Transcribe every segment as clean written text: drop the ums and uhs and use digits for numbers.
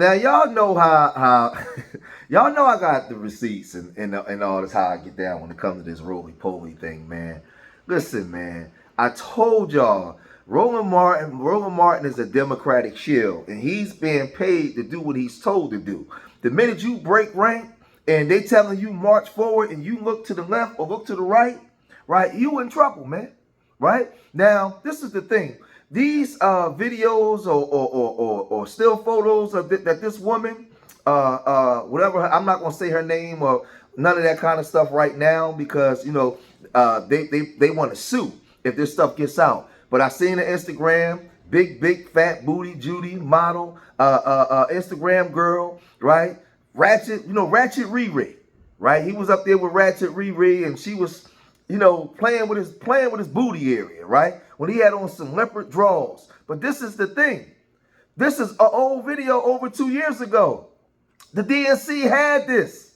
Now y'all know how y'all know I got the receipts and all this how I get down when it comes to this roly poly thing, man. Listen, man, I told y'all Roland Martin is a Democratic shield, and he's being paid to do what he's told to do. The minute you break rank and they telling you march forward and you look to the left or look to the right, right, you in trouble, man. Right? Now, this is the thing. These videos or still photos of that this woman, whatever, I'm not going to say her name or none of that kind of stuff right now because, you know, they want to sue if this stuff gets out. But I seen the Instagram, big, fat booty, Judy model, Instagram girl, right? Ratchet, you know, Ratchet Riri, right? He was up there with Ratchet Riri and she was, you know, playing with his booty area, right? When he had on some leopard drawers. But this is the thing. This is an old video over 2 years ago. The DNC had this,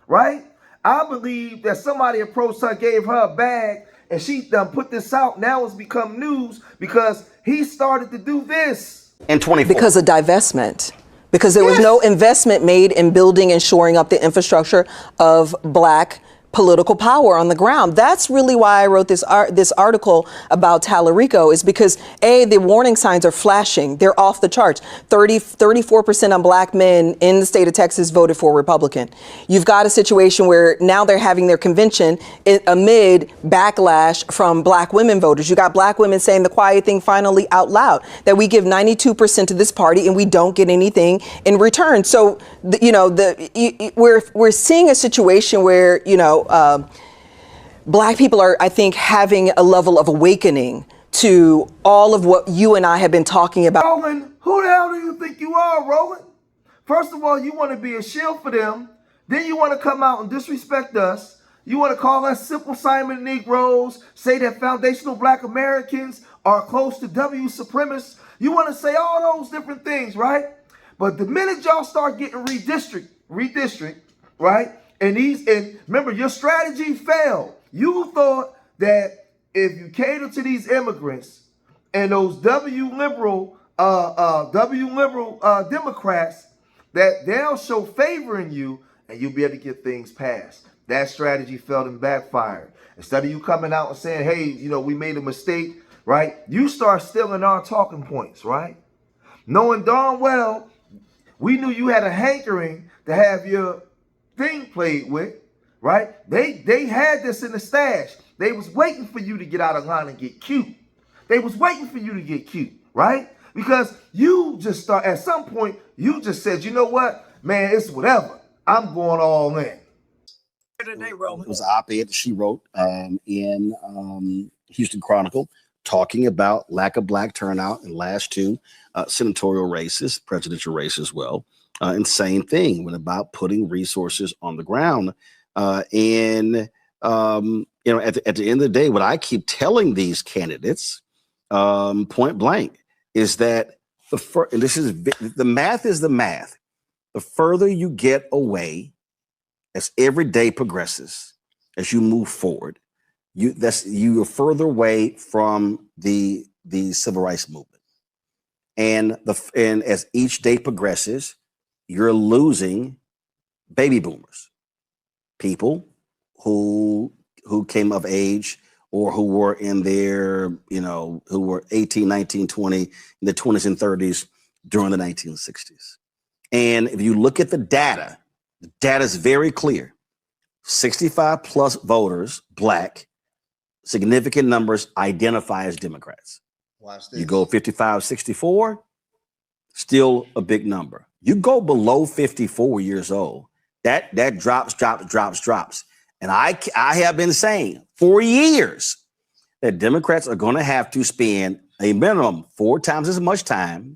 right? I believe that somebody approached her, gave her a bag, and she done put this out. Now it's become news because he started to do this. In 24. Because of divestment. Because there was no investment made in building and shoring up the infrastructure of Black political power on the ground. That's really why I wrote this article about Tallarico, is because the warning signs are flashing. They're off the charts. 34% of Black men in the state of Texas voted for Republican. You've got a situation where now they're having their convention amid backlash from Black women voters. You got Black women saying the quiet thing finally out loud, that we give 92% to this party and we don't get anything in return. So, we're seeing a situation where, Black people are, I think, having a level of awakening to all of what you and I have been talking about. Roland, who the hell do you think you are, Roland? First of all, you want to be a shield for them. Then you want to come out and disrespect us. You want to call us simple Simon Negroes, say that foundational Black Americans are close to W supremacists. You want to say all those different things, right? But the minute y'all start getting redistrict, right? And remember, your strategy failed. You thought that if you cater to these immigrants and those W liberal Democrats, that they'll show favor in you and you'll be able to get things passed. That strategy failed and backfired. Instead of you coming out and saying, hey, we made a mistake, right? You start stealing our talking points, right? Knowing darn well, we knew you had a hankering to have your thing played with, right? They had this in the stash. They was waiting for you to get out of line and get cute. They was waiting for you to get cute, right? Because you just at some point, you just said, you know what, man, it's whatever. I'm going all in. It was an op-ed that she wrote in Houston Chronicle talking about lack of Black turnout in last two senatorial races, presidential race as well. And same thing when about putting resources on the ground. At the end of the day, what I keep telling these candidates, point blank, is that the math is the math. The further you get away, as every day progresses, as you move forward, you are further away from the civil rights movement, and as each day progresses, you're losing baby boomers, people who came of age or who were in their, who were 18, 19, 20, in the 20s and 30s during the 1960s. And if you look at the data is very clear. 65 plus voters, Black, significant numbers identify as Democrats. Watch this. You go 55, 64, still a big number. You go below 54 years old, that drops. And I have been saying for years that Democrats are going to have to spend a minimum 4 times as much time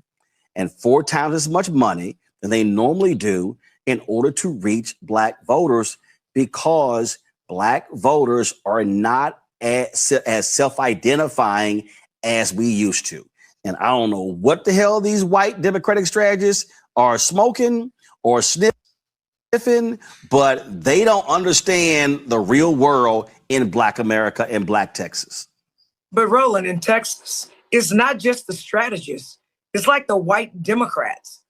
and 4 times as much money than they normally do in order to reach Black voters, because Black voters are not as self-identifying as we used to. And I don't know what the hell these white Democratic strategists are smoking or sniffing, but they don't understand the real world in Black America and Black Texas. But Roland, in Texas, it's not just the strategists. It's like the white Democrats.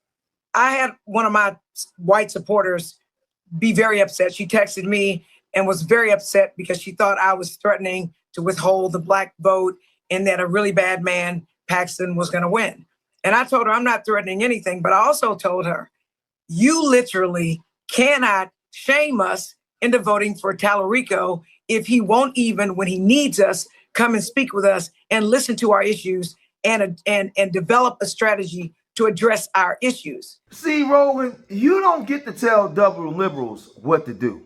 I had one of my white supporters be very upset. She texted me and was very upset because she thought I was threatening to withhold the black vote and that a really bad man, Paxton, was going to win. And I told her I'm not threatening anything, but I also told her, you literally cannot shame us into voting for Tallarico if he won't even, when he needs us, come and speak with us and listen to our issues and develop a strategy to address our issues. See, Roland, you don't get to tell double liberals what to do.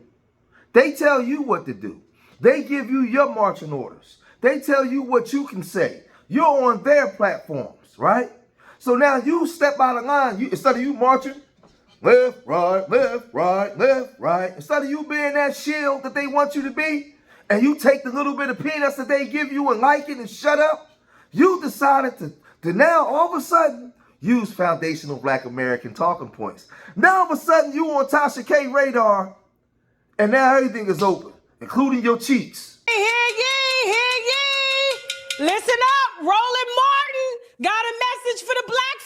They tell you what to do. They give you your marching orders. They tell you what you can say. You're on their platforms, right? So now you step out of line. Instead of you marching, left, right, left, right, left, right. Instead of you being that shield that they want you to be, and you take the little bit of peanuts that they give you and like it and shut up, you decided to now all of a sudden use foundational Black American talking points. Now all of a sudden you on Tasha K radar, and now everything is open, including your cheeks. Hear ye, hear ye. Listen up, Roland Martin got a message for the Black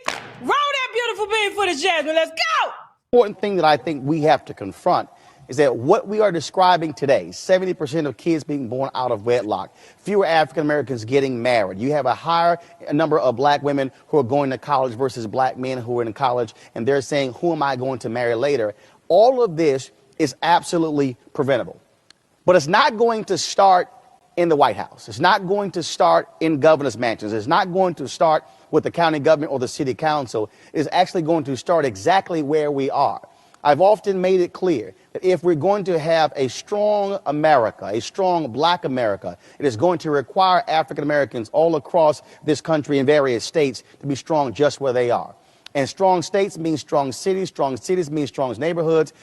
family. Roll that beautiful bean for the Jasmine. Let's go. Important thing that I think we have to confront is that what we are describing today, 70% of kids being born out of wedlock, fewer African Americans getting married. You have a higher number of black women who are going to college versus black men who are in college, and they're saying, who am I going to marry later? All of this is absolutely preventable. But it's not going to start in the White House. It's not going to start in governor's mansions. It's not going to start with the county government or the city council. It's actually going to start exactly where we are. I've often made it clear that if we're going to have a strong America, a strong Black America, it is going to require African Americans all across this country in various states to be strong just where they are. And strong states mean strong cities mean strong neighborhoods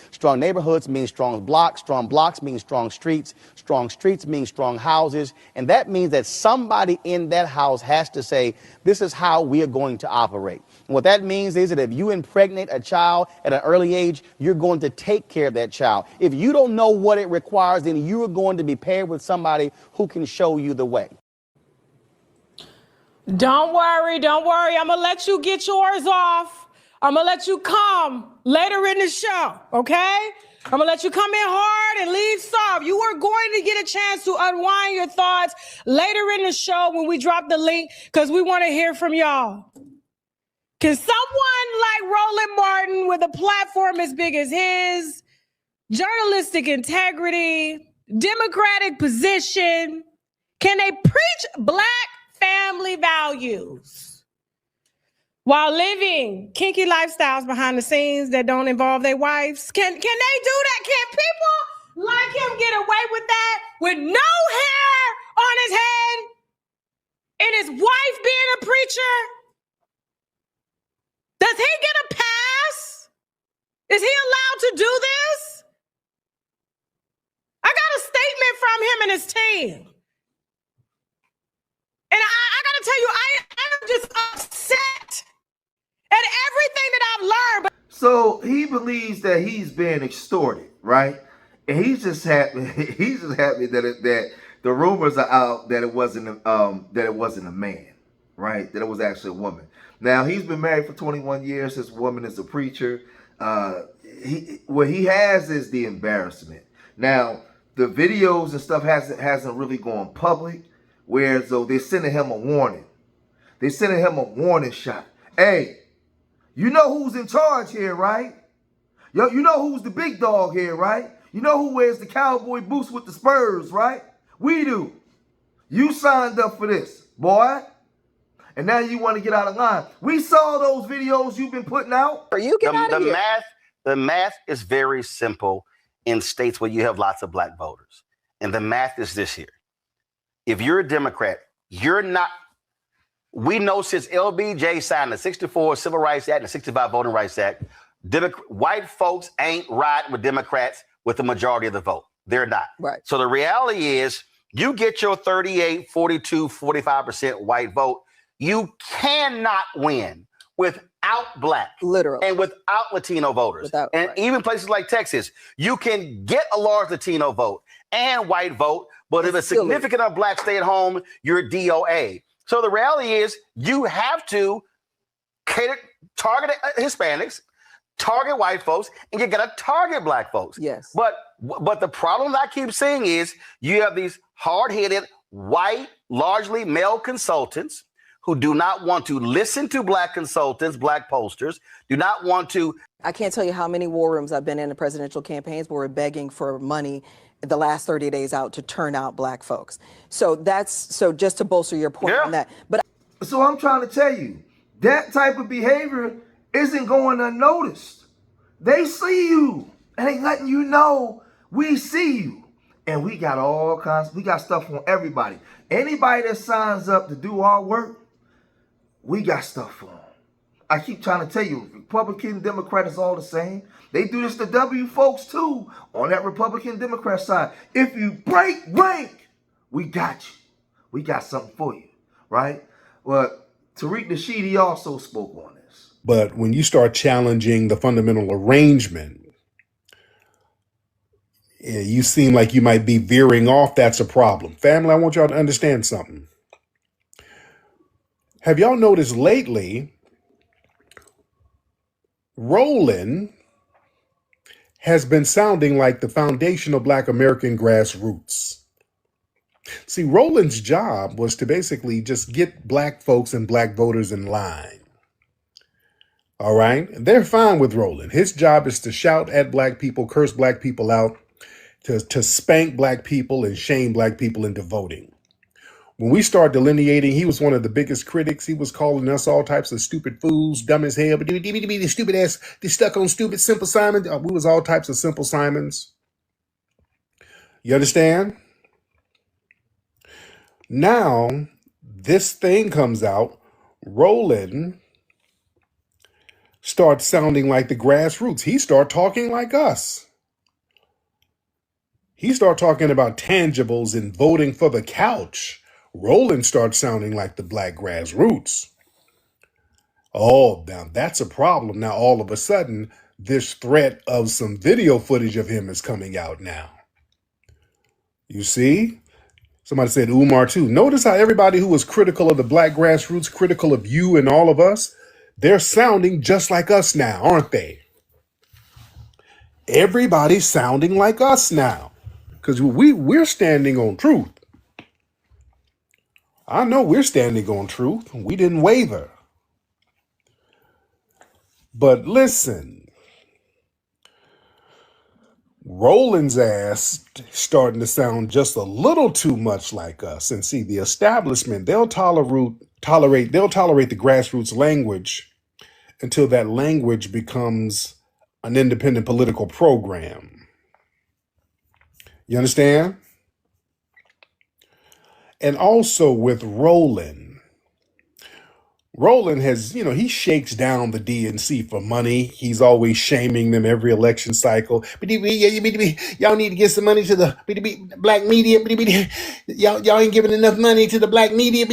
mean strong blocks mean strong streets mean strong houses, and that means that somebody in that house has to say, this is how we are going to operate. And what that means is that if you impregnate a child at an early age, you're going to take care of that child. If you don't know what it requires, then you are going to be paired with somebody who can show you the way. Don't worry. I'm going to let you get yours off. I'm going to let you come later in the show, okay? I'm going to let you come in hard and leave soft. You are going to get a chance to unwind your thoughts later in the show when we drop the link, because we want to hear from y'all. Can someone like Roland Martin with a platform as big as his, journalistic integrity, democratic position, can they preach Black family values while living kinky lifestyles behind the scenes that don't involve their wives? Can they do that? Can people like him get away with that with no hair on his head and his wife being a preacher? Does he get a pass? Is he allowed to do this? I got a statement from him and his team. And I got to tell you, I'm just upset at everything that I've learned. So he believes that he's being extorted, right? And he's just happy. He's just happy that the rumors are out that it wasn't a man, right? That it was actually a woman. Now he's been married for 21 years. His woman is a preacher. What he has is the embarrassment. Now the videos and stuff hasn't really gone public. Whereas though they're sending him a warning. They're sending him a warning shot. Hey, you know who's in charge here, right? Yo, you know who's the big dog here, right? You know who wears the cowboy boots with the spurs, right? We do. You signed up for this, boy. And now you want to get out of line. We saw those videos you've been putting out. Are you get out of here? The math is very simple in states where you have lots of Black voters. And the math is this here. If you're a Democrat, you're not. We know since LBJ signed the 64 Civil Rights Act and the 65 Voting Rights Act, white folks ain't riding with Democrats with the majority of the vote. They're not. Right. So the reality is you get your 38, 42, 45% white vote. You cannot win without Black. Literally. And without Latino voters. Even places like Texas, you can get a large Latino vote and white vote. But if a significant of Blacks stay at home, you're DOA. So the reality is you have to target Hispanics, target white folks, and you got to target black folks. Yes. But the problem that I keep seeing is you have these hard-headed, white, largely male consultants who do not want to listen to black consultants, black pollsters, do not want to. I can't tell you how many war rooms I've been in presidential campaigns where we're begging for money the last 30 days out to turn out black folks. So just to bolster your point on that. But so I'm trying to tell you, that type of behavior isn't going unnoticed. They see you and they letting you know we see you. And we got all kinds, we got stuff on everybody. Anybody that signs up to do our work, we got stuff on. I keep trying to tell you, Republican, Democrat is all the same. They do this to W folks too on that Republican, Democrat side. If you break rank, we got you. We got something for you, right? Well, Tariq Nasheed, he also spoke on this. But when you start challenging the fundamental arrangement, you seem like you might be veering off. That's a problem. Family, I want y'all to understand something. Have y'all noticed lately, Roland has been sounding like the foundational Black American grassroots. See, Roland's job was to basically just get black folks and black voters in line. All right? They're fine with Roland. His job is to shout at black people, curse black people out, to spank black people and shame black people into voting. When we start delineating, he was one of the biggest critics. He was calling us all types of stupid fools, dumb as hell, but the stupid ass, they stuck on stupid Simple Simon. We was all types of Simple Simons. You understand? Now, this thing comes out. Roland starts sounding like the grassroots. He started talking like us. He started talking about tangibles and voting for the couch. Roland starts sounding like the black grassroots. Oh, now that's a problem. Now, all of a sudden, this threat of some video footage of him is coming out now. You see? Somebody said Umar too. Notice how everybody who was critical of the black grassroots, critical of you and all of us, they're sounding just like us now, aren't they? Everybody's sounding like us now. Because we're standing on truth. I know we're standing on truth. We didn't waver. But listen, Roland's ass starting to sound just a little too much like us. And see, the establishment, they'll tolerate the grassroots language until that language becomes an independent political program. You understand? And also with Roland has, he shakes down the DNC for money. He's always shaming them every election cycle. Y'all need to get some money to the black media. Y'all ain't giving enough money to the black media.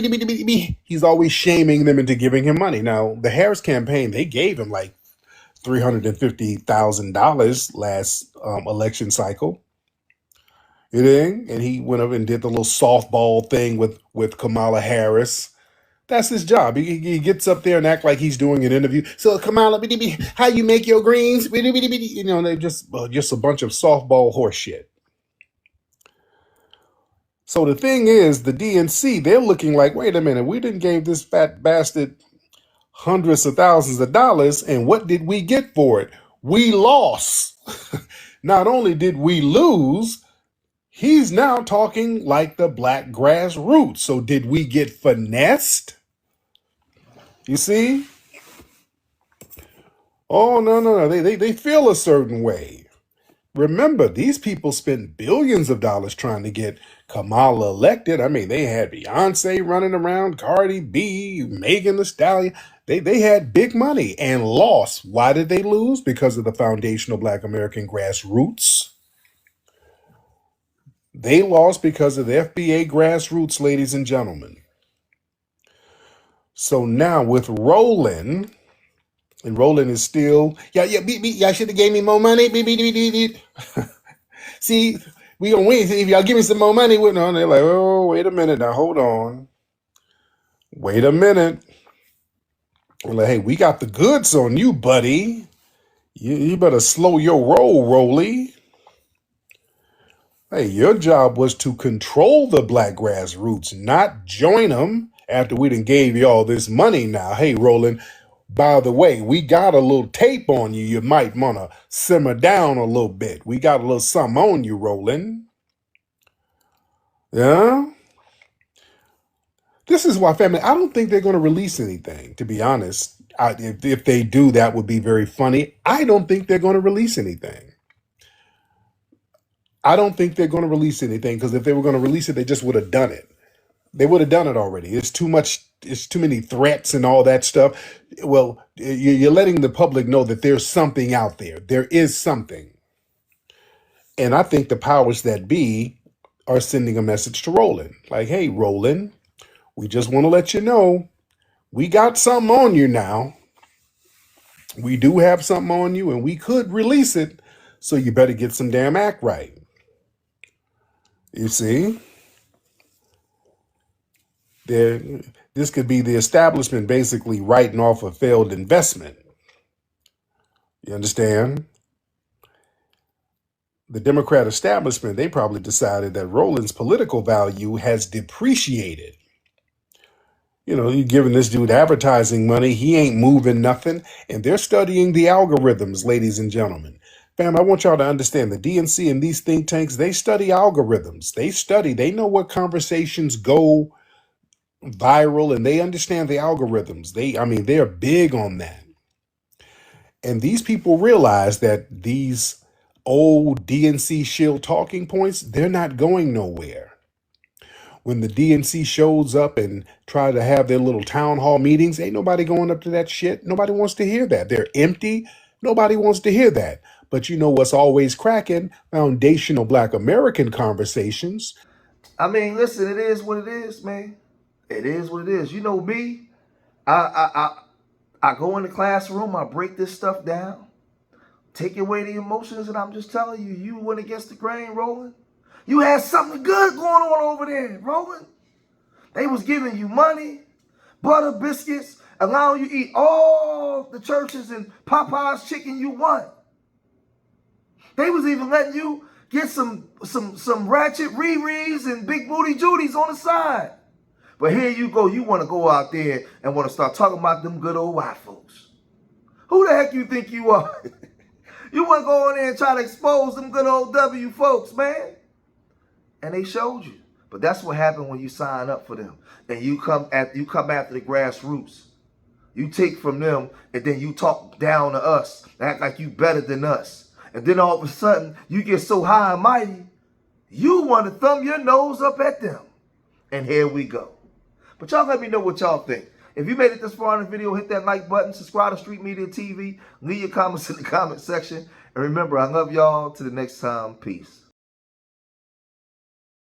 He's always shaming them into giving him money. Now, the Harris campaign, they gave him like $350,000 last election cycle. And he went up and did the little softball thing with Kamala Harris. That's his job. He gets up there and act like he's doing an interview. So Kamala, how you make your greens? They're just a bunch of softball horse shit. So the thing is, the DNC, they're looking like, wait a minute, we didn't give this fat bastard hundreds of thousands of dollars, and what did we get for it? We lost. Not only did we lose, he's now talking like the black grassroots. So did we get finessed? You see? Oh, no. They feel a certain way. Remember, these people spent billions of dollars trying to get Kamala elected. I mean, they had Beyonce running around, Cardi B, Megan Thee Stallion. They had big money and lost. Why did they lose? Because of the foundational Black American grassroots. They lost because of the FBA grassroots, ladies and gentlemen. So now with Roland, and Roland is still, y'all should have gave me more money. See, we gonna win. If y'all give me some more money, they're like, oh, wait a minute now, hold on. Wait a minute. Like, hey, we got the goods on you, buddy. You better slow your roll, Rolly. Hey, your job was to control the black grassroots, not join them after we done gave you all this money now. Hey, Roland, by the way, we got a little tape on you. You might want to simmer down a little bit. We got a little something on you, Roland. Yeah? This is why, family, I don't think they're going to release anything, to be honest. If they do, that would be very funny. I don't think they're going to release anything. I don't think they're going to release anything because if they were going to release it, they just would have done it. They would have done it already. It's too much. It's too many threats and all that stuff. Well, you're letting the public know that there's something out there. There is something. And I think the powers that be are sending a message to Roland. Like, hey, Roland, we just want to let you know we got something on you now. We do have something on you and we could release it. So you better get some damn act right. You see? This could be the establishment basically writing off a failed investment. You understand? The Democrat establishment, they probably decided that Roland's political value has depreciated. You know, you're giving this dude advertising money. He ain't moving nothing. And they're studying the algorithms, ladies and gentlemen. Fam, I want y'all to understand the DNC and these think tanks, they study algorithms. They know what conversations go viral and they understand the algorithms. They're big on that. And these people realize that these old DNC shield talking points, they're not going nowhere. When the DNC shows up and try to have their little town hall meetings, ain't nobody going up to that shit. Nobody wants to hear that. They're empty. Nobody wants to hear that. But you know what's always cracking? Foundational Black American conversations. I mean, listen, it is what it is, man. It is what it is. You know me. I go in the classroom, I break this stuff down, take away the emotions, and I'm just telling you, you went against the grain, Roland. You had something good going on over there, Roland. They was giving you money, butter, biscuits, allowing you to eat all the churches and Popeye's chicken you want. They was even letting you get some ratchet Riri's and big booty Judies on the side. But here you go, you want to go out there and want to start talking about them good old white folks. Who the heck you think you are? You want to go in there and try to expose them good old W folks, man. And they showed you. But that's what happened when you sign up for them. And you come after the grassroots. You take from them and then you talk down to us. Act like you better than us. And then all of a sudden, you get so high and mighty, you want to thumb your nose up at them. And here we go. But y'all let me know what y'all think. If you made it this far in the video, hit that like button, subscribe to Street Media TV, leave your comments in the comment section. And remember, I love y'all. Till the next time, peace.